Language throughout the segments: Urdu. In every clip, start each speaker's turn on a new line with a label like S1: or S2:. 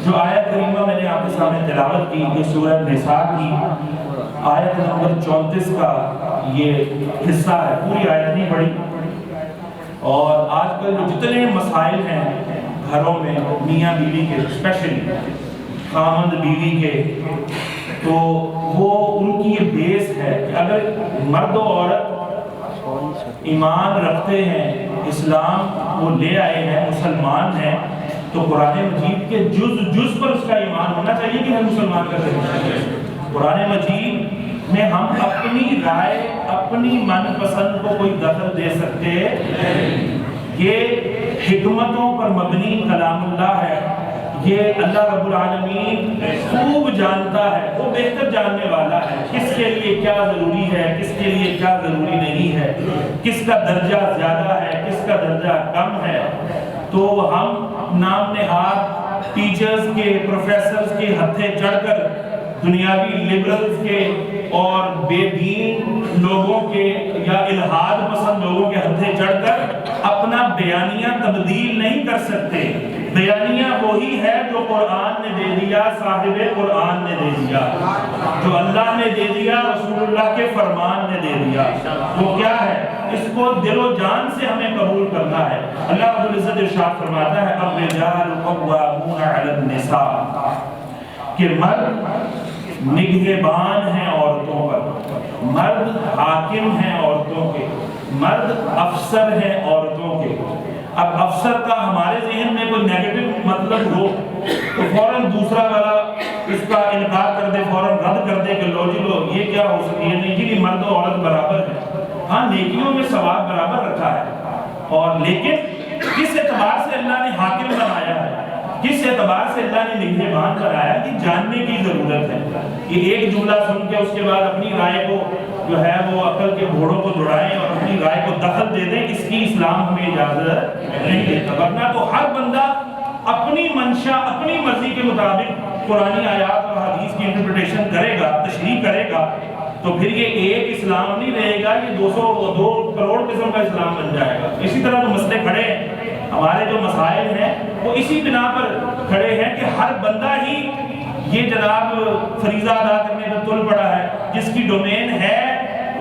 S1: جو آیت کریمہ میں نے آپ کے سامنے تلاوت کی یہ سورہ نساء کی آیت نمبر 34 کا یہ حصہ ہے، پوری آیت نہیں پڑھی۔ اور آج کل جو جتنے مسائل ہیں گھروں میں میاں بیوی کے، اسپیشلی خاوند بیوی کے، تو وہ ان کی یہ بیس ہے کہ اگر مرد و عورت ایمان رکھتے ہیں، اسلام وہ لے آئے ہیں، مسلمان ہیں، تو قرآن مجید کے جز پر اس کا ایمان ہونا چاہیے کہ ہم مسلمان کا رہے۔ قرآن مجید میں ہم اپنی رائے، اپنی من پسند کو کوئی دخل دے سکتے، یہ حکمتوں پر مبنی کلام اللہ ہے، یہ اللہ رب العالمین خوب جانتا ہے، وہ بہتر جاننے والا ہے کس کے لیے کیا ضروری ہے، کس کے لیے کیا ضروری نہیں ہے، کس کا درجہ زیادہ ہے، کس کا درجہ کم ہے۔ تو ہم نام نہاد ٹیچرز کے، پروفیسرز کے ہتھے چڑھ کر دنیاوی لبرلز کے اور بے دین لوگوں کے یا الہاد پسند لوگوں کے ہتھے چڑھ کر اپنا بیانیہ تبدیل نہیں کر سکتے۔ بیانیہ وہی ہے جو قرآن نے دے دیا، صاحب قرآن نے دے دیا، جو اللہ نے دے دیا، رسول اللہ کے فرمان نے دے دیا۔ وہ کیا ہے؟ اس کو دل و جان سے ہمیں قبول کرنا ہے۔ اللہ رب العزت ارشاد فرماتا ہے الرجال قوامون علی النساء، کہ مرد نگہبان ہیں عورتوں پر، مرد حاکم ہیں عورتوں کے، مرد افسر ہیں عورتوں کے۔ اب افسر کا ہمارے ذہن میں کوئی نیگیٹو مطلب ہو تو فوراً دوسرا والا اس کا انکار کر دے، فوراً رد کر دے کہ لو جی لو یہ کیا ہو سکتی ہے، نہیں جی مرد و عورت برابر ہے۔ ہاں نیکیوں میں ثواب برابر رکھا ہے، اور لیکن کس اعتبار سے اللہ نے حاکم بنایا ہے، کس اعتبار سے اللہ نے نگہبان بنایا، یہ جاننے کی ضرورت ہے۔ یہ ایک جملہ سن کے اس کے بعد اپنی رائے کو جو ہے وہ عقل کے گھوڑوں کو دوڑائیں اور اپنی رائے کو دخل دے دیں، اس کی اسلام ہمیں اجازت نہیں دیتا۔ ورنہ تو ہر بندہ اپنی منشا، اپنی مرضی کے مطابق قرآنی آیات اور حدیث کی انٹرپریٹیشن کرے گا، تشریح کرے گا، تو پھر یہ ایک اسلام نہیں رہے گا، یہ 2 کروڑ قسم کا اسلام بن جائے گا۔ اسی طرح جو مسئلے کھڑے ہیں، ہمارے جو مسائل ہیں وہ اسی بنا پر کھڑے ہیں کہ ہر بندہ ہی یہ جناب فریضہ ادا کرنے پر تل پڑا ہے، جس کی ڈومین ہے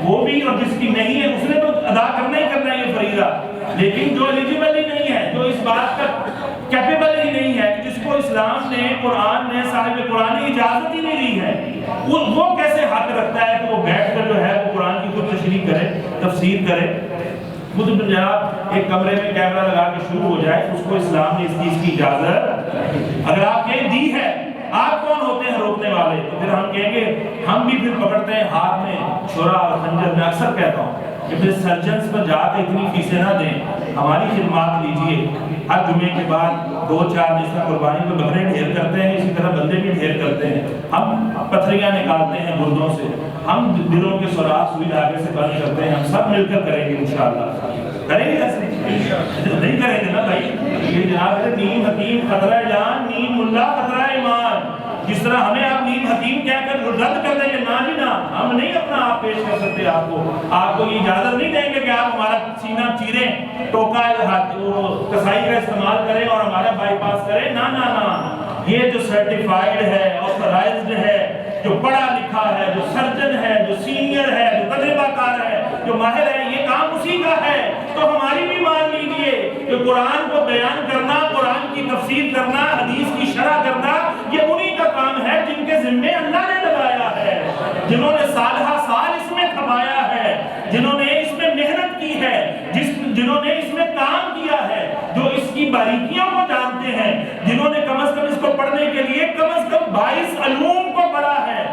S1: وہ بھی اور جس کی نہیں ہے اس نے تو ادا کرنا ہی کرنا ہے یہ فریضہ، لیکن جو ایلیجیبل ہی نہیں ہے، جو اس بات کا کیپیبل ہی نہیں ہے، جس کو اسلام نے، قرآن نے، صاحب قرآن نے اجازت ہی نہیں دی ہے، وہ کیسے حق رکھتا ہے کہ وہ بیٹھ کر جو ہے وہ قرآن کی خود تشریح کرے، تفسیر کرے۔ خود جناب ایک کمرے میں کیمرہ لگا کے شروع ہو جائے، اس کو اسلام نے اس چیز کی اجازت اگر آپ کہیں دی ہے، آپ کون ہوتے ہیں روکنے والے؟ تو پھر ہم کہیں گے، ہم بھی پھر پکڑتے ہیں ہاتھ میں چھرا اور خنجر۔ میں اکثر کہتا ہوں کہ پھر سرجنز پر جا کے اتنی فیسیں نہ دیں، ہماری خدمات لیجئے۔ ہر جمعے کے بعد 2-4 جس طرح قربانی میں بکرے ڈھیر کرتے ہیں، اسی طرح بندے بھی ڈھیر کرتے ہیں۔ ہم پتھریاں نکالتے ہیں گردوں سے، ہم دلوں کے سوراخ سوئی دھاگے سے بند کرتے ہیں۔ ہم سب مل کر کریں گے انشاءاللہ۔ کریں گے ایسے؟ نہیں کریں گے نا بھائی۔ یہ جناب ہے نیم حکیم خطرہ جان، نیم ملا خطرہ ایمان۔ جس طرح ہمیں آپ نیم حکیم کہہ کر رد کر دیں گے، نہ جی نہ، ہم نہیں اپنا آپ پیش کر سکتے آپ کو یہ اجازت نہیں دیں گے کہ آپ ہمارا سینہ چیریں، ٹوکا کسائی کا استعمال کریں اور ہمارا بائی پاس کریں۔ نہ نہ نہ، یہ جو سرٹیفائیڈ ہے، آتھرائزڈ ہے، جو پڑھا لکھا ہے، جو سرجن ہے، جو سینئر ہے، جو تجربہ کار ہے، جو ماہر ہے، یہ کام اسی کا ہے۔ تو ہماری بھی مان لیجئے کہ قرآن کو بیان کرنا، قرآن کی تفسیر کرنا، حدیث کی شرح کرنا، یہ انہی کا کام ہے جن کے ذمے اللہ نے لگایا ہے، جنہوں نے سالہ سال اس میں کھپایا ہے، جنہوں نے اس میں محنت کی ہے، جنہوں نے اس میں کام کیا ہے، جو اس کی باریکیوں کو جانتے ہیں، جنہوں نے کم از کم اس کو پڑھنے کے لیے کم از کم 22 علوم کو پڑھا ہے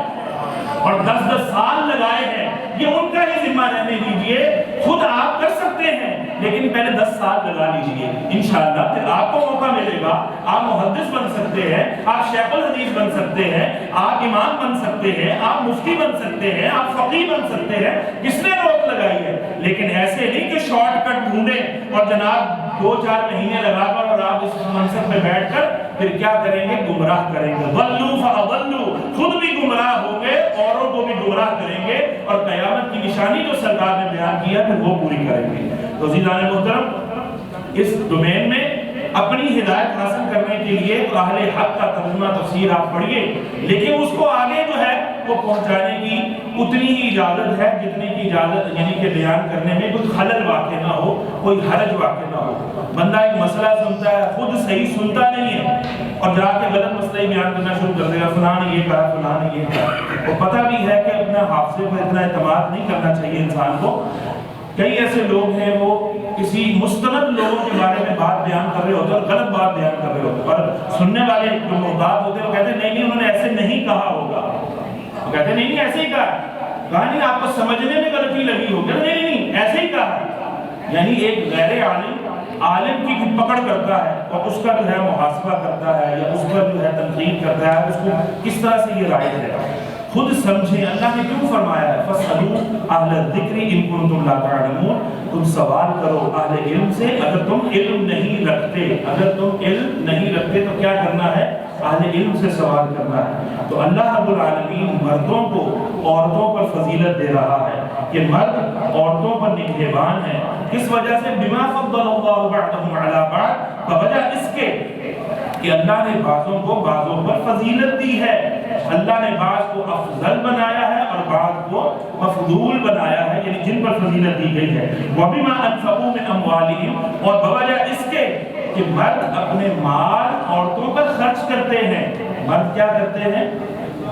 S1: اور 10 سال لگائے ہیں، یہ ان کا ہی ذمہ رہنے دیجئے۔ خود آپ کر سکتے ہیں لیکن پہلے 10 سال لگا لیجئے، انشاءاللہ پھر آپ کو موقع ملے گا، آپ محدث بن سکتے ہیں، آپ شیخ الحدیث بن سکتے ہیں، آپ امام بن سکتے ہیں، آپ مفتی بن سکتے ہیں، آپ فقیہ بن سکتے ہیں۔ کس نے روک لگائی ہے؟ لیکن ایسے نہیں کہ شارٹ کٹ ڈھونڈیں اور جناب 2-4 مہینے لگا کر اور آپ اس منصب پہ بیٹھ کر پھر کیا کریں گے؟ گمراہ کریں گے۔ ضلوا فاضلوا، خود بھی گمراہ ہوں گے، اوروں کو بھی گمراہ کریں گے، اور قیامت کی نشانی جو سرکار نے بیان کیا پھر وہ پوری کریں گے۔ تو عزیزان محترم، اس ڈومین میں اپنی ہدایت حاصل کرنے کے لیے تو اہل حق کا ترجمہ تفسیر آپ پڑھیے، لیکن اس کو آگے جو ہے وہ پہنچانے کی اتنی ہی اجازت ہے جتنی کی اجازت، یعنی کہ بیان کرنے میں کوئی خلل واقع نہ ہو، کوئی حرج واقع نہ ہو۔ بندہ ایک مسئلہ سنتا ہے، خود صحیح سنتا نہیں ہے اور جا کے غلط مسئلہ بیان کرنا شروع کر دے گا، فلاں نے یہ کہا، فلاں نے یہ کہا۔ اور پتہ بھی ہے کہ اپنا حافظے پر اتنا اعتماد نہیں کرنا چاہیے انسان کو۔ کئی ایسے لوگ ہیں وہ کسی مستند لوگوں کے بارے میں بات بیان کر رہے ہوتے ہیں اور غلط بات بیان کر رہے ہوتے ہیں، اور سننے والے جو محتاط ہوتے ہیں وہ کہتے ہیں نہیں انہوں نے ایسے نہیں کہا ہوگا، وہ کہتے ہیں نہیں ایسے ہی کہا، نہیں آپ کو سمجھنے میں غلطی لگی ہوگی، نہیں ایسے ہی کہا۔ یعنی ایک غیر عالم کی پکڑ کرتا ہے اور اس کا جو ہے محاسبہ کرتا ہے یا اس پر جو ہے تنقید کرتا ہے، اس کو کس طرح سے یہ رائے ہے۔ خود سمجھیں، اللہ نے کیوں فرمایا ہے فَاسْأَلُوا أَهْلَ الذِّكْرِ إِن كُنتُمْ لَا تَعْلَمُونَ، تم سوال کرو اہل علم سے اگر تم علم نہیں رکھتے، اگر تم علم نہیں رکھتے تو کیا کرنا ہے؟ اہل علم سے سوال کرنا ہے۔ تو اللہ رب العالمین مردوں کو عورتوں پر فضیلت دے رہا ہے کہ مرد عورتوں پر نگہبان ہے۔ کس وجہ سے؟ بما فضل اللہ بعضهم علی بعض، بوجہ اس کے کہ اللہ نے بعضوں کو بعضوں پر فضیلت دی ہے۔ اللہ نے بعض کو افضل بنایا ہے اور بعض کو مفضول بنایا ہے، یعنی جن پر فضیلت دی گئی ہے۔ وَبِمَا أَنفَقُوا مِنْ أَمْوَالِهِمْ، اور بوجہ اس کے کہ مرد اپنے مال عورتوں پر خرچ کرتے ہیں۔ مرد کیا کرتے ہیں؟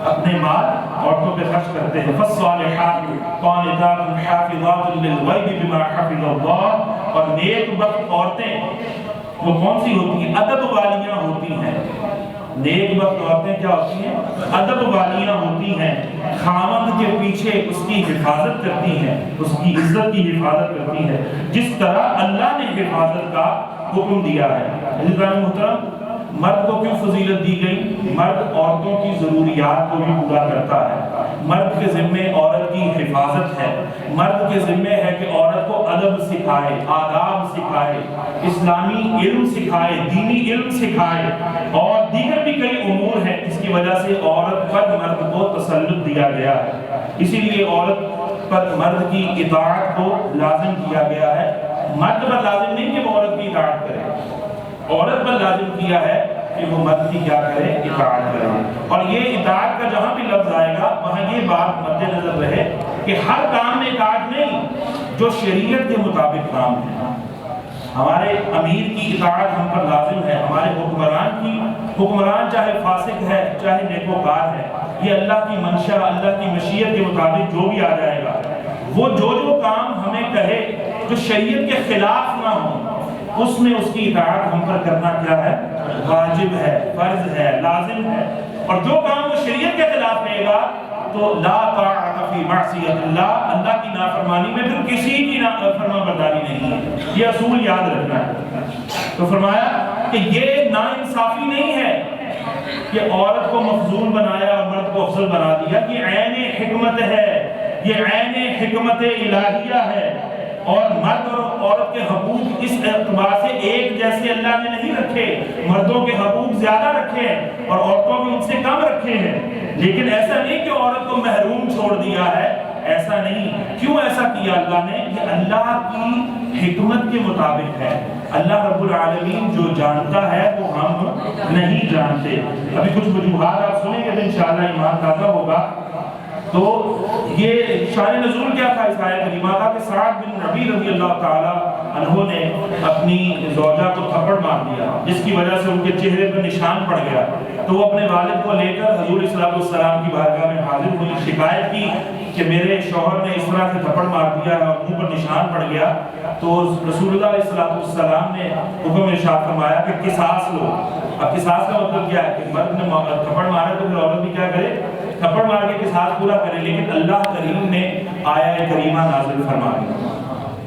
S1: اپنے مال عورتوں پہ خرچ کرتے ہیں۔ فَالصَّالِحَاتُ قَانِتَاتٌ حَافِظَاتٌ لِلْغَيْبِ بِمَا حَفِظَ اللَّهُ، اور نیک بخت عورتیں وہ کون سی ہوتی ہیں؟ ادب والیاں ہوتی ہیں۔ نیک بخت عورتیں کیا ہوتی ہیں؟ ادب والیاں ہوتی ہیں، خاوند کے پیچھے اس کی حفاظت کرتی ہیں، اس کی عزت کی حفاظت کرتی ہیں، جس طرح اللہ نے حفاظت کا حکم دیا ہے۔ عزیزان محترم، مرد کو کیوں فضیلت دی گئی؟ مرد عورتوں کی ضروریات کو بھی پورا کرتا ہے۔ مرد کے ذمے عورت کی حفاظت ہے، مرد کے ذمے ہے کہ عورت کو ادب سکھائے، آداب سکھائے، اسلامی علم سکھائے، دینی علم سکھائے، اور دیگر بھی کئی امور ہیں جس کی وجہ سے عورت پر مرد کو تسلط دیا گیا ہے۔ اسی لیے عورت پر مرد کی اطاعت کو لازم کیا گیا ہے۔ مرد پر لازم نہیں کہ وہ عورت کی اطاعت کرے، عورت پر لازم کیا ہے کہ وہ مرد کی کیا کرے؟ اطاعت کرے۔ اور یہ اطاعت کا جہاں بھی لفظ آئے گا وہاں یہ بات مد نظر رہے کہ ہر کام میں اطاعت نہیں، جو شریعت کے مطابق کام ہے۔ ہمارے امیر کی اطاعت ہم پر لازم ہے، ہمارے حکمران چاہے فاسق ہے چاہے نیکوکار ہے، یہ اللہ کی منشا، اللہ کی مشیت کے مطابق جو بھی آ جائے گا، وہ جو کام ہمیں کہے جو شریعت کے خلاف نہ ہو، اس میں اس کی اطاعت ہم پر کرنا کیا ہے؟ واجب ہے، فرض ہے، لازم ہے۔ اور جو کام وہ شریعت کے خلاف کہے گا تو لا طاعت فی معصیت اللہ، اللہ کی نافرمانی میں پھر کسی کی فرما برداری نہیں ہے۔ یہ اصول یاد رکھنا ہے۔ تو فرمایا کہ یہ ناانصافی نہیں ہے کہ عورت کو مفضول بنایا اور مرد کو افضل بنا دیا، یہ عین حکمت ہے، یہ عین حکمت الہیہ ہے۔ اور مرد اور عورت کے حقوق اس اعتبار سے ایک جیسے اللہ نے نہیں رکھے، مردوں کے حقوق زیادہ رکھے ہیں اور عورتوں کے ان سے کم رکھے ہیں، لیکن ایسا نہیں کہ عورت کو محروم چھوڑ دیا ہے، ایسا نہیں۔ کیوں ایسا کیا اللہ نے؟ یہ اللہ کی حکمت کے مطابق ہے۔ اللہ رب العالمین جو جانتا ہے وہ ہم نہیں جانتے۔ ابھی کچھ وجوہات آپ سنیں گے تو انشاءاللہ ایمان تازہ ہوگا۔ تو یہ شان نزول کیا تھا اس آیت کریمہ کا کہ سعد بن ربیع رضی اللہ تعالی عنہ نے اپنی زوجہ کو تھپڑ مار دیا، جس کی وجہ سے ان کے چہرے پر نشان پڑ گیا۔ تو وہ اپنے والد کو لے کر حضور صلی اللہ علیہ وسلم کی بارگاہ میں حاضر ہوئی، شکایت کی کہ میرے شوہر نے اس طرح سے تھپڑ مار دیا ہے اور منہ پر نشان پڑ گیا۔ تو رسول اللہ علیہ السلام نے حکم ارشاد فرمایا کہ قصاص لو۔ اب قصاص کا مطلب کیا ہے کہ مرد نے تھپڑ مارا تو پھر عورت بھی کیا کرے؟ تھپڑ مار کے قصاص پورا کرے۔ لیکن اللہ کریم نے آیہ کریمہ نازل فرما دی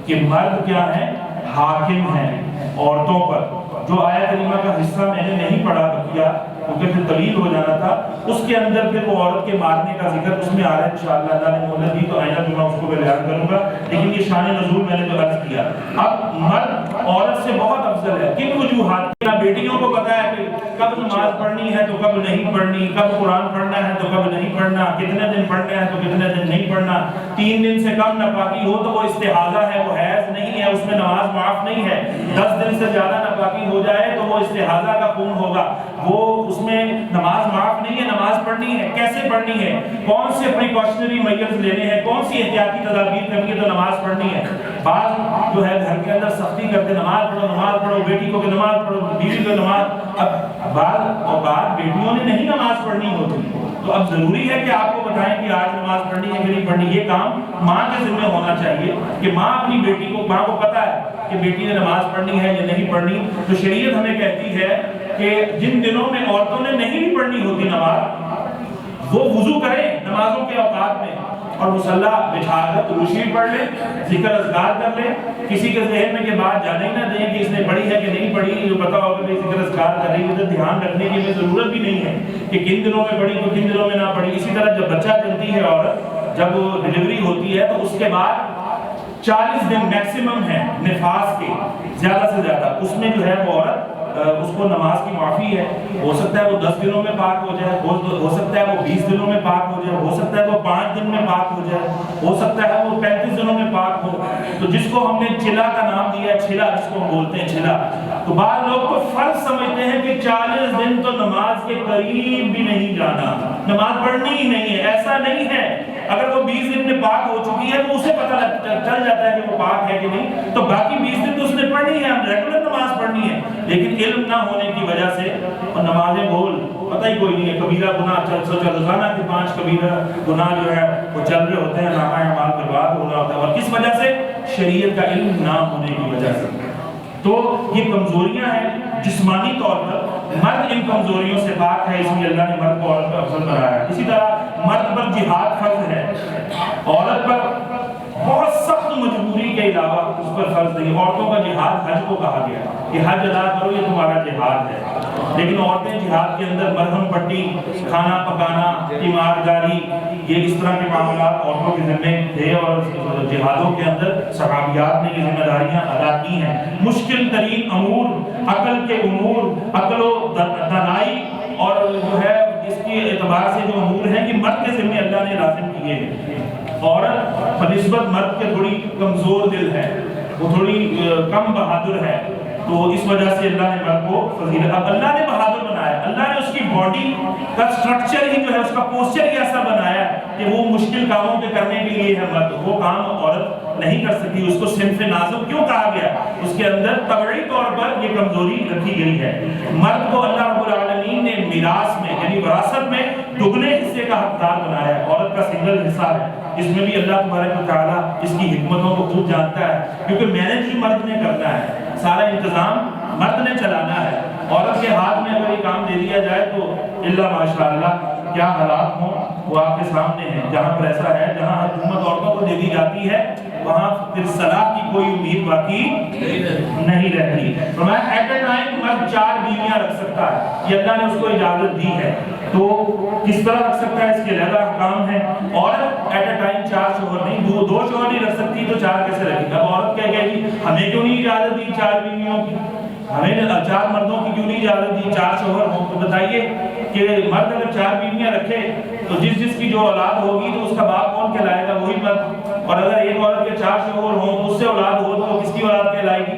S1: کہ مرد کیا ہے؟ حاکم ہیں عورتوں پر۔ جو آیہ کریمہ کا حصہ میں نے نہیں پڑھا کیا کیونکہ پھر طویل ہو جانا تھا، اس کے اندر پھر وہ عورت کے مارنے کا ذکر اس میں آ رہا ہے۔ انشاءاللہ اللہ نے مہلت دی تو آئندہ میں اس کو بیان کروں گا، لیکن یہ شان نزول میں نے جو عرض کیا۔ اب مرد عورت سے بہت افضل ہے. کن وجوہات؟ بیٹیوں کو پتا ہے کہ کب نماز پڑھنی ہے تو کب نہیں پڑھنی، کب قرآن پڑھنا ہے تو کب نہیں پڑھنا، کتنے دن پڑھنا ہے تو کتنے دن نہیں پڑھنا. 3 دن سے کم ناپاکی ہو تو وہ استحاضہ ہے، وہ حیض نہیں ہے، اس میں نماز معاف نہیں ہے. 10 دن سے زیادہ ناپاکی ہو جائے تو وہ استحاضہ کا خون ہوگا، وہ اس میں نماز معاف نہیں ہے، نماز پڑھنی ہے. کیسے پڑھنی ہے؟ کون سے پریکاشنری میجرز لینے ہیں، کون سی احتیاطی تدابیر کرنی ہے تو نماز پڑھنی ہے. بعض جو ہے گھر کے اندر سختی کرتے نماز پڑھو بیٹی کو کہ نماز پڑھو، بیوی کو نماز. اب بعض بیٹیوں نے نہیں نماز پڑھنی ہوتی، تو اب ضروری ہے کہ آپ کو بتائیں کہ آج نماز پڑھنی ہے کہ نہیں پڑھنی. یہ کام ماں کے ذمہ ہونا چاہیے کہ ماں اپنی بیٹی کو، ماں کو پتا ہے کہ بیٹی نے نماز پڑھنی ہے یا نہیں پڑھنی. تو شریعت ہمیں کہتی ہے کہ جن دنوں میں عورتوں نے نہیں بھی پڑھنی ہوتی نماز، وہ وضو کریں نمازوں کے اوقات میں اور مصلی بچھا کر تروشی پڑھ لیں، ذکر اذکار کر لیں. کسی کے ذہن میں یہ بات جانے ہی نہ دیں کہ اس نے پڑھی ہے کہ نہیں پڑھی. جو پتا ہوگا کہ ذکر اذکار کر رہی ہے تو دھیان رکھنے کی ہمیں ضرورت بھی نہیں ہے کہ کن دنوں میں پڑھی تو کن دنوں میں نہ پڑھی. اسی طرح جب بچہ جنتی ہے عورت، جب وہ ڈلیوری ہوتی ہے تو اس کے بعد 40 دن میکسیمم ہے نفاس کے، زیادہ سے زیادہ اس میں جو ہے وہ عورت اس کو نماز کی معافی ہے. ہو سکتا ہے وہ 10 دنوں میں پاک ہو جائے، ہو سکتا ہے وہ 20 دنوں میں پاک ہو جائے، ہو سکتا ہے وہ 5 دن میں پاک ہو جائے، ہو سکتا ہے وہ 35 دنوں میں پاک ہو. تو جس کو ہم نے چلا کا نام دیا ہے، چھلا جس کو ہم بولتے ہیں چھلا، تو بعض لوگ تو فرض سمجھتے ہیں کہ 40 دن تو نماز کے قریب بھی نہیں جانا، نماز پڑھنی ہی نہیں ہے. ایسا نہیں ہے. اگر وہ 20 دن میں پاک ہو چکی ہے تو اسے پتہ چل جاتا ہے کہ وہ پاک ہے کہ نہیں، تو باقی 20 دن تو اس نے پڑھنی ہے، ریگولر نماز پڑھنی ہے. لیکن علم نہ ہونے کی وجہ سے اور نمازیں بول پتہ ہی کوئی نہیں ہے. کبیرہ گناہ روزانہ کے 5 کبیرہ گناہ جو ہے وہ چل رہے ہوتے ہیں، نامہ اعمال برباد ہو رہا ہوتا ہے. اور کس وجہ سے؟ شریعت کا علم نہ ہونے کی وجہ سے. تو یہ کمزوریاں ہیں جسمانی طور پر. مرد ان کمزوریوں سے پاک ہے، اس لیے اللہ نے مرد کو عورت پر افضل بنایا ہے. اسی طرح مرد پر جہاد فرض ہے، عورت پر بہت سخت مجبوری کے علاوہ اس پر فرض نہیں. عورتوں کا جہاد حج کو کہا گیا کہ حج ادا کرو، یہ تمہارا جہاد ہے. لیکن عورتیں جہاد کے اندر مرہم پٹی، کھانا پکانا، تیمارداری، یہ اس طرح کے معاملات عورتوں کے ذمہ تھے اور جہادوں کے اندر صحابیات نے یہ ذمہ داریاں ادا کی ہیں. مشکل ترین امور، عقل کے امور، عقل و دانائی اور جو ہے اس کے اعتبار سے جو امور ہیں کہ مرد کے ذمہ اللہ نے لازم کیے ہیں. عورت بنسبت مرد کے تھوڑی کمزور دل ہے، وہ تھوڑی کم بہادر ہے. تو اس وجہ سے اللہ نے مرد کو فضیلت، اب اللہ نے بہادر بنایا، اللہ نے اس کی باڈی کا سٹرکچر ہی جو ہے، اس کا پوسچر ہی ایسا بنایا کہ وہ مشکل کاموں کے کرنے کے لیے ہے مرد. وہ کام عورت نہیں کر سکتی. اس کو صنف نازک کیوں کہا گیا؟ اس کے اندر طبعی طور پر یہ کمزوری رکھی گئی ہے. مرد کو اللہ رب العالمین نے میراث میں یعنی وراثت میں دگنے حصے کا حقدار بنایا ہے. عورت کا سنگل حصہ ہے. اس میں بھی اللہ تبارک و تعالیٰ اس کی حکمتوں کو خوب جانتا ہے، کیونکہ مینج ہی مرد نے کرنا ہے، سارا انتظام مرد نے چلانا ہے. عورت کے ہاتھ میں اگر یہ کام دے دیا جائے تو اللہ ماشاءاللہ کیا حالات ہوں وہ آپ کے سامنے ہیں. جہاں پر ایسا ہے، جہاں حکومت عورتوں کو دے دی جاتی ہے، وہاں پھر صلاح کی کوئی امید باقی نہیں رہتی. فرمایا ایٹ اے ٹائم مرد 4 بیویاں رکھ سکتا ہے، یہ اللہ نے اس کو اجازت دی ہے. تو کس طرح رکھ سکتا ہے، اس کے علیحدہ احکام ہیں. عورت ایٹ اے ٹائم 4 شوہر نہیں، 2 شوہر نہیں رکھ سکتی تو 4 کیسے رکھے گا؟ عورت کہہ گئی جی ہمیں کیوں نہیں اجازت دی 4 بیویوں کی، ہمیں 4 مردوں کی کیوں نہیں اجازت دی 4 شوہر ہوں؟ تو بتائیے کہ مرد اگر 4 بیویاں رکھے تو جس کی جو اولاد ہوگی تو اس کا باپ کون کہلائے گا؟ وہی مرد. اور اگر ایک عورت کے 4 شوہر ہوں تو اس سے اولاد ہو تو کس کی اولاد کہلائے گی؟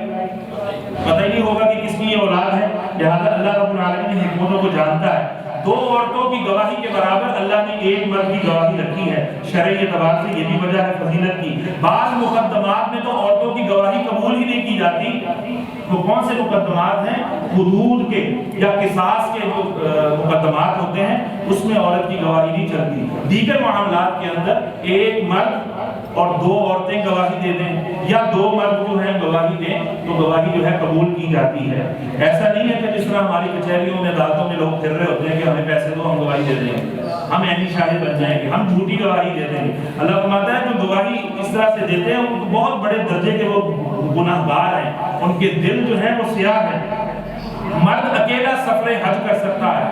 S1: پتہ ہی نہیں ہوگا کہ کس کی یہ اولاد ہے. لہذا اللہ رب العالمین نے حکمتوں کو جانتا ہے. 2 عورتوں کی گواہی کے برابر اللہ نے 1 مرد کی گواہی رکھی ہے. شرعی اعتبار سے یہ بھی وجہ ہے فضیلت کی. بعض مقدمات میں تو عورتوں کی گواہی قبول ہی نہیں کی جاتی. تو کون سے مقدمات ہیں؟ حدود کے یا قصاص کے جو مقدمات ہوتے ہیں اس میں عورت کی گواہی نہیں چلتی. دیگر معاملات کے اندر 1 مرد اور 2 عورتیں گواہی دے دیں یا 2 مرد جو ہیں گواہی دیں تو گواہی جو ہے قبول کی جاتی ہے. ایسا نہیں ہے کہ جس طرح ہماری کچہریوں میں عدالتوں میں لوگ پھر رہے ہوتے ہیں کہ ہمیں پیسے دو ہم گواہی دے دیں گے، ہم عینی شاہد بن جائیں گے، ہم جھوٹی گواہی دے دیں گے. اللہ فرماتا ہے جو گواہی اس طرح سے دیتے ہیں ان کو بہت بڑے درجے کے وہ گناہ گار ہیں، ان کے دل جو ہیں وہ سیاہ ہیں. مرد اکیلا سفر حج کر سکتا ہے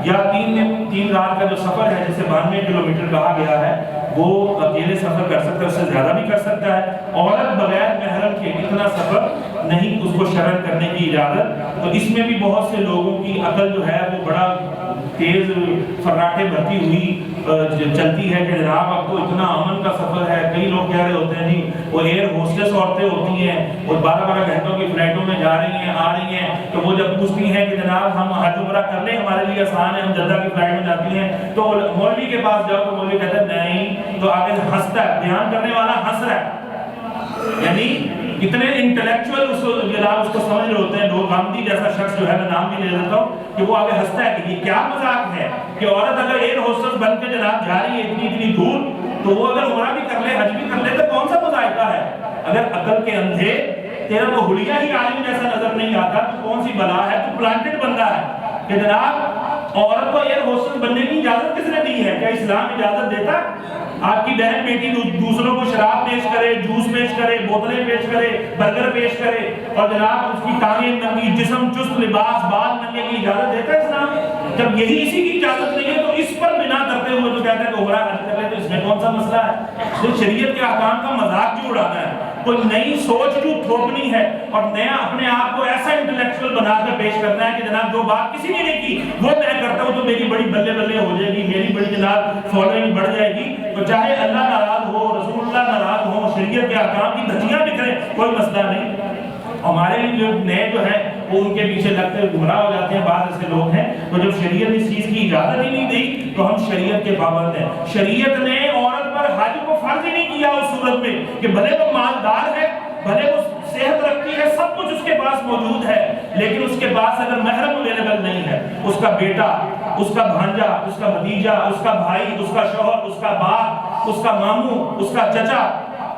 S1: یا 3 دن 3 رات کا جو سفر ہے جسے 92 کلومیٹر کہا گیا ہے وہ اکیلے سفر کر سکتا ہے، اس سے زیادہ بھی کر سکتا ہے۔ عورت بغیر محرم کے اتنا سفر نہیں اس کو شرعاً کرنے کی اجازت۔ تو اس میں بھی بہت سے لوگوں کی عقل جو ہے وہ بڑا تیز فراٹے بھرتی ہوئی چلتی ہے کہ جناب اب تو اتنا امن کا سفر ہے۔ کئی لوگ کہہ رہے ہوتے ہیں جی وہ ایئر ہوسٹس عورتیں ہوتی ہیں اور 12 گھنٹوں کی فلائٹوں میں جا رہی ہیں آ رہی ہیں، تو وہ جب پوچھتی ہیں کہ جناب ہم حج عمرہ کر لیں، ہمارے لیے آسان ہے، ہم جدہ کی فلائٹ میں جاتی ہیں، تو مولوی کے پاس جاؤ تو مولوی کہتا ہے نہیں، تو آگے ہنستا ہے، بیان کرنے والا ہنس رہا ہے، یعنی کتنے انٹلیکچوئل اس کو سمجھ رہے ہوتے ہیں لوگ۔ غامدی جیسا شخص جو ہے میں نام بھی لے لیتا ہوں کہ وہ آگے ہنستا ہے کہ یہ کیا مذاق ہے کہ عورت اگر ایئر ہوسٹس بن کے جناب جا رہی ہے اتنی دور، تو وہ اگر عمرہ بھی کر لے حج بھی کر لے تو کون سا مذائقہ ہے؟ اگر عقل کے اندھے تیرا وہ حلیہ ہی عالم جیسا نظر نہیں آتا تو کون سی بلا ہے؟ تو پلانٹڈ بندہ ہے کہ جناب عورت کو ایئر ہوسٹس بننے کی اجازت کس نے دی ہے؟ کیا اسلام اجازت دیتا؟ آپ کی بہن بیٹی دوسروں کو شراب پیش کرے، جوس پیش کرے، بوتلیں پیش کرے، برگر پیش کرے اور جناب اس کی ٹانگیں ننگی، جسم چست، لباس بال ننگے کی اجازت دیتا ہے اسلام؟ جب یہی اسی کی اجازت نہیں ہے تو اس پر بنا کرتے ہوئے تو کہتا ہے کہ عمرہ حج کر لے، تو اس میں کون سا مسئلہ ہے؟ تو شریعت کے احکام کا مذاق جو اڑانا ہے، کوئی نئی سوچ جو تھوپنی ہے اور نیا اپنے آپ کو ایسا انٹلیکچوئل بنا کر پیش کرنا ہے کہ جناب جو بات کسی نے نہیں کی وہ میں کرتا ہوں تو میری بڑی بلے بلے ہو جائے گی، میری بڑی جناب فالوئنگ بڑھ جائے گی۔ تو چاہے اللہ ناراض ہو، رسول اللہ ناراض ہو، شریعت کے احکام کی دھجیاں بکھریں، کوئی مسئلہ نہیں۔ ہمارے جو نئے جو ہیں وہ ان کے پیچھے لگتے گمراہ ہو جاتے ہیں۔ بعض ایسے لوگ ہیں تو جب شریعت اس چیز کی اجازت ہی نہیں دی تو ہم شریعت کے پابند ہیں۔ شریعت نے عورت پر حج کو فرض ہی نہیں کیا اس صورت میں کہ بھلے وہ مالدار ہے، بھلے وہ صحت رکھتی ہے، سب کچھ اس کے پاس موجود ہے، لیکن اس کے پاس اگر محرم اویلیبل نہیں ہے، اس کا بیٹا، اس کا بھانجا، اس کا بھتیجا، اس کا بھائی، اس کا شوہر، اس کا باپ، اس کا ماموں، اس کا چچا،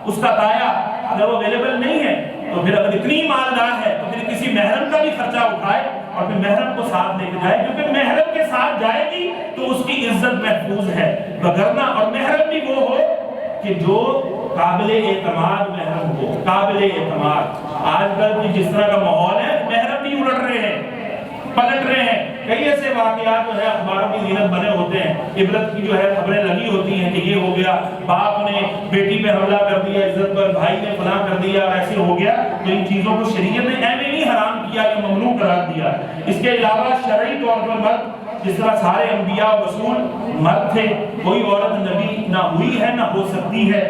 S1: اس کا تایا، اگر وہ اویلیبل نہیں ہے تو پھر اگر اتنی مالدار ہے تو پھر کسی محرم کا بھی خرچہ اٹھائے اور پھر محرم کو ساتھ لے کے جائے، کیونکہ محرم کے ساتھ جائے گی تو اس کی عزت محفوظ ہے، وگرنہ اور محرم بھی وہ ہو کہ جو قابل اعتماد محرم ہو، قابل اعتماد۔ آج کل کی جس طرح کا ماحول ہے محرم بھی الٹ رہے ہیں، پلٹ رہے ہیں۔ کئی ایسے واقعات جو ہے اخباروں کی زینت بنے ہوتے ہیں، عبرت کی جو ہے خبریں لگی ہوتی ہیں کہ یہ ہو گیا، باپ نے بیٹی پہ حملہ کر دیا عزت پر، بھائی نے فلاں کر دیا، ایسے ہو گیا۔ تو ان چیزوں کو شریعت نے ایویں نہیں حرام کیا کہ ممنوع قرار دیا۔ اس کے علاوہ شرعی طور پر مرد، جس طرح سارے انبیاء و رسول مرد تھے، کوئی عورت نبی نہ ہوئی ہے نہ ہو سکتی ہے،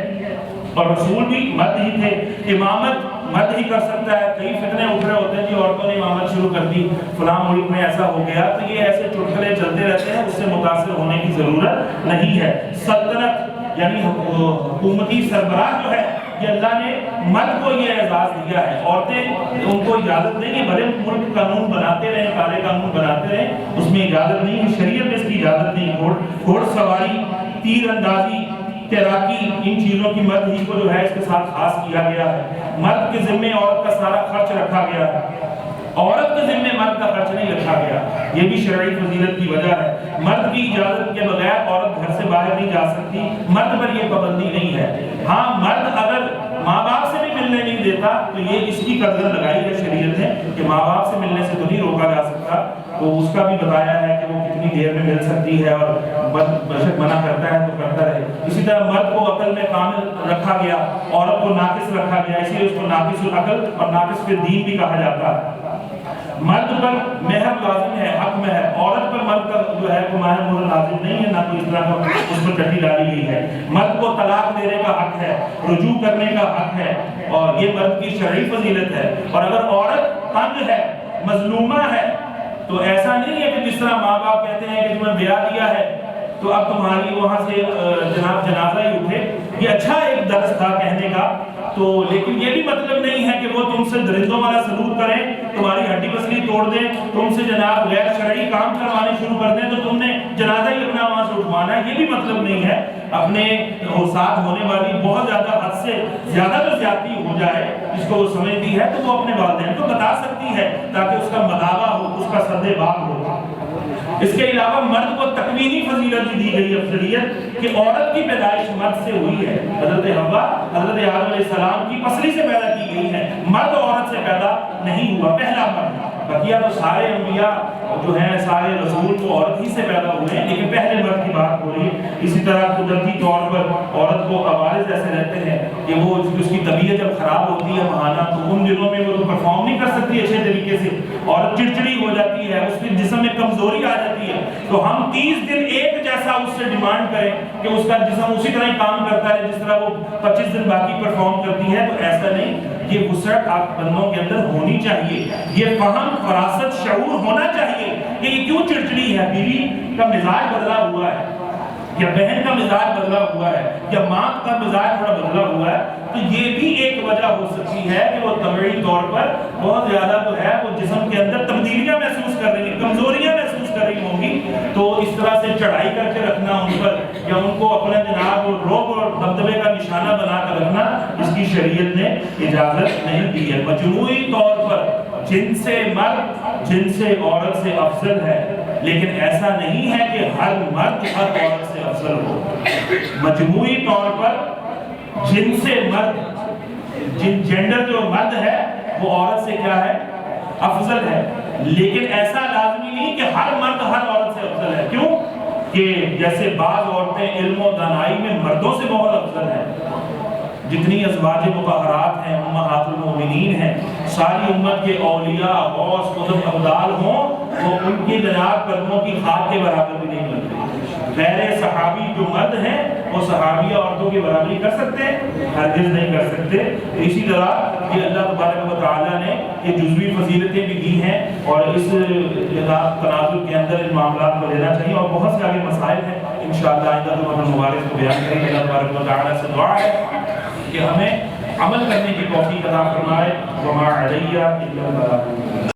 S1: اور رسول بھی مرد ہی تھے۔ امامت مرد ہی کر سکتا ہے۔ کئی فتنے اٹھ رہے ہوتے ہیں کہ عورتوں نے امامت شروع کر دی، فلاں ملک میں ایسا ہو گیا، تو یہ ایسے چٹکلے چلتے رہتے ہیں، اس سے متاثر ہونے کی ضرورت نہیں ہے۔ سلطنت یعنی حکومتی سربراہ جو ہے، یہ اللہ نے مرد کو یہ اعزاز دیا ہے، عورتیں ان کو اجازت نہیں ہے، بھلے ملک قانون بناتے رہیں، کالے قانون بناتے رہیں، اس میں اجازت نہیں ہے، شریعت میں اس کی اجازت نہیں۔ گھوڑ سواری، تیر اندازی، تیراکی، ان چیزوں کی مرد ہی کو جو ہے اس کے ساتھ خاص کیا گیا ہے۔ مرد کے ذمے عورت کا سارا خرچ رکھا گیا ہے، عورت کے ذمے مرد کا خرچ نہیں رکھا گیا، یہ بھی شرعی فضیلت کی وجہ ہے۔ مرد کی اجازت کے بغیر عورت گھر سے باہر نہیں جا سکتی، مرد پر یہ پابندی نہیں ہے۔ ہاں مرد اگر ماں باپ سے بھی ملنے نہیں دیتا تو یہ اس کی قدر لگائی ہے شریعت نے کہ ماں باپ سے ملنے سے تو نہیں روکا جا سکتا، تو اس کا بھی بتایا ہے کہ وہ کتنی دیر میں مل سکتی ہے، اور بشک منع کرتا ہے تو کرتا رہے۔ اسی طرح مرد کو عقل میں کامل رکھا گیا، عورت کو ناقص رکھا گیا، اسی لیے اس کو ناقص العقل اور ناقص فی الدین بھی کہا جاتا ہے۔ مرد پر مہر لازم ہے، حق میں ہے، عورت پر مرد کا جو ہے وہ مہر مہر لازم نہیں ہے، نہ کوئی اس طرح کا اس پر چٹی ڈالی گئی ہے۔ مرد کو طلاق دینے کا حق ہے، رجوع کرنے کا حق ہے، اور یہ مرد کی شرعی فضیلت ہے۔ اور اگر عورت تنگ ہے، مظلومہ ہے، تو ایسا نہیں ہے کہ جس طرح ماں باپ کہتے ہیں کہ تمہیں بیاہ دیا ہے تو اب تمہاری وہاں سے جناب جنازہ ہی اٹھے، یہ اچھا ایک درس تھا کہنے کا، تو لیکن یہ بھی مطلب نہیں ہے کہ وہ تم سے درندوں والا سلوک کریں، تمہاری ہڈی پسلی توڑ دیں، تم سے جناب غیر شرعی کام کروانے شروع کر دیں تو تم نے جنازہ ہی اپنا وہاں سے اٹھوانا ہے، یہ بھی مطلب نہیں ہے۔ اپنے ساتھ ہونے والی بہت زیادہ حد سے زیادہ جو زیادتی ہو جائے جس کو وہ سمجھتی ہے تو وہ اپنے والدین کو بتا سکتی ہے تاکہ اس کا مداوع ہو، اس کا سد باب ہو۔ اس کے علاوہ مرد کو تکوینی فضیلت دی گئی افضلیت کہ عورت کی پیدائش مرد سے ہوئی ہے، حضرت حوا حضرت آدم علیہ السلام کی پسلی سے پیدا کی گئی ہے، مرد عورت سے پیدا نہیں ہوا، پہلا مرد۔ بقیہ تو سارے انبیاء جو ہیں، سارے رسول تو عورت ہی سے پیدا ہوئے ہیں، لیکن پہلے مرد کی بات ہو رہی ہے۔ اسی طرح قدرتی طور پر پر عورت کو عوارض ایسے رہتے ہیں کہ وہ اس کی طبیعت جب خراب ہوتی ہے ماہانہ تو ان دنوں میں وہ پرفارم نہیں کر سکتی اچھے طریقے سے، عورت چڑچڑی ہو جاتی ہے، اس کے جسم میں کمزوری آ جاتی ہے، تو ہم 30 دن ایک جیسا اس سے ڈیمانڈ کریں کہ اس کا جسم اسی طرح ہی کام کرتا ہے جس طرح وہ 25 دن باقی پرفارم کرتی ہے، تو ایسا نہیں۔ یہ وسعت آپ بندوں کے اندر ہونی چاہیے، یہ فہم، فراست، شعور ہونا چاہیے کہ یہ کیوں چڑچڑی ہے، بیوی کا مزاج بدلا ہوا ہے یا بہن کا مزاج بدلا ہوا ہے یا ماں کا مزاج تھوڑا بدلا ہوا ہے، تو یہ بھی ایک وجہ ہو سکتی ہے کہ وہ طبعی طور پر بہت زیادہ تو ہے وہ جسم کے اندر تبدیلیاں محسوس کر رہی ہیں، کمزوریاں محسوس کر رہی ہوں گی، تو اس طرح سے چڑھائی کر کے رکھنا ان پر یا ان کو اپنا جناب رعب اور دبدبے کا نشانہ بنا کر رکھنا، اس کی شریعت نے اجازت نہیں دی ہے۔ مجموعی طور پر جنس مرد جنس عورت سے افضل ہے، لیکن ایسا نہیں ہے کہ ہر مرد ہر عورت سے افضل ہو۔ مجموعی طور پر جنس مرد، جنڈر جو مرد ہے وہ عورت سے کیا ہے، افضل ہے، لیکن ایسا لازمی نہیں کہ ہر مرد ہر عورت سے افضل ہے۔ کیوں کہ جیسے بعض عورتیں علم و دانائی میں مردوں سے بہت افضل ہیں، جتنی ازواج مطہرات ہیں، امہات المومنین ہیں، ساری امت کے اولیاء، غوث، قطب، ابدال ہوں، وہ ان کی جناب قدموں کی خاک کے برابر بھی نہیں بنتے۔ غیر صحابی جو مرد ہیں وہ صحابیہ عورتوں کی برابری کر سکتے ہیں؟ ہرگز نہیں کر سکتے۔ اسی طرح یہ اللہ تبارک و تعالیٰ نے یہ جزوی فضیلتیں بھی دی ہیں اور اس تناظر کے اندر ان معاملات کو لینا چاہیے، اور بہت سے آگے مسائل ہیں انشاءاللہ آئندہ تو ہم مبارک کو بیان کریں گے۔ اللہ تبارک و تعالیٰ سے دعا ہے کہ ہمیں عمل کرنے کی توفیق عطا فرمائے۔ وما علیہ الا البلاغ۔